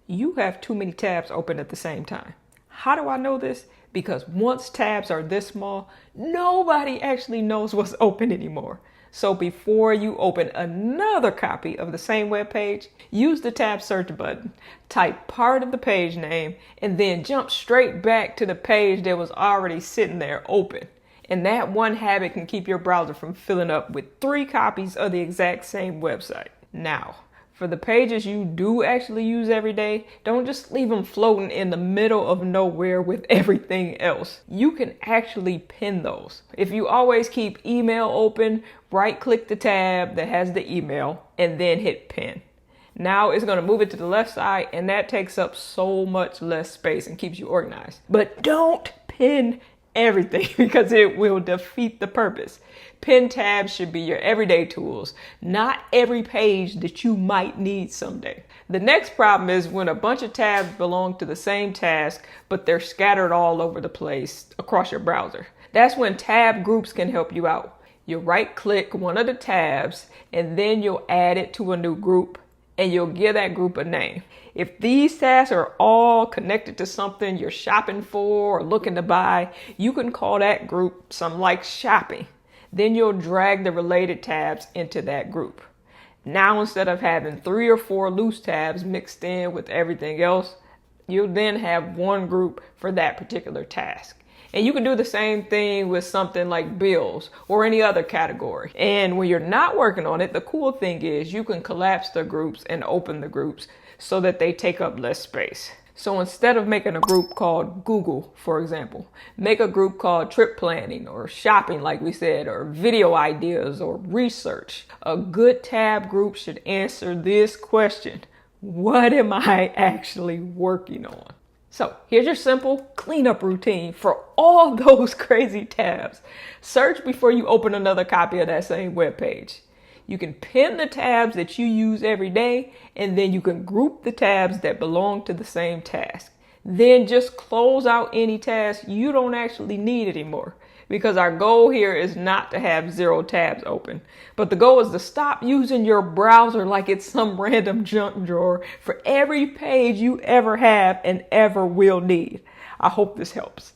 you have too many tabs open at the same time. How do I know this? Because once tabs are this small, nobody actually knows what's open anymore. So before you open another copy of the same web page, use the tab search button, type part of the page name, and then jump straight back to the page that was already sitting there open. And that one habit can keep your browser from filling up with 3 copies of the exact same website. Now, for the pages you do actually use every day, don't just leave them floating in the middle of nowhere with everything else. You can actually pin those. If you always keep email open, right-click the tab that has the email and then hit pin. Now it's going to move it to the left side, and that takes up so much less space and keeps you organized. But don't pin everything because it will defeat the purpose. Pin tabs should be your everyday tools, not every page that you might need someday. The next problem is when a bunch of tabs belong to the same task, but they're scattered all over the place across your browser. That's when tab groups can help you out. You'll right-click one of the tabs, and then you'll add it to a new group, and you'll give that group a name. If these tasks are all connected to something you're shopping for or looking to buy, you can call that group something like shopping. Then you'll drag the related tabs into that group. Now, instead of having 3 or 4 loose tabs mixed in with everything else, you'll then have one group for that particular task. And you can do the same thing with something like bills or any other category. And when you're not working on it, the cool thing is you can collapse the groups and open the groups so that they take up less space. So instead of making a group called Google, for example, make a group called trip planning or shopping, like we said, or video ideas or research. A good tab group should answer this question: what am I actually working on? So here's your simple cleanup routine for all those crazy tabs. Search before you open another copy of that same web page. You can pin the tabs that you use every day, and then you can group the tabs that belong to the same task. Then just close out any task you don't actually need anymore, because our goal here is not to have 0 tabs open, but the goal is to stop using your browser like it's some random junk drawer for every page you ever have and ever will need. I hope this helps.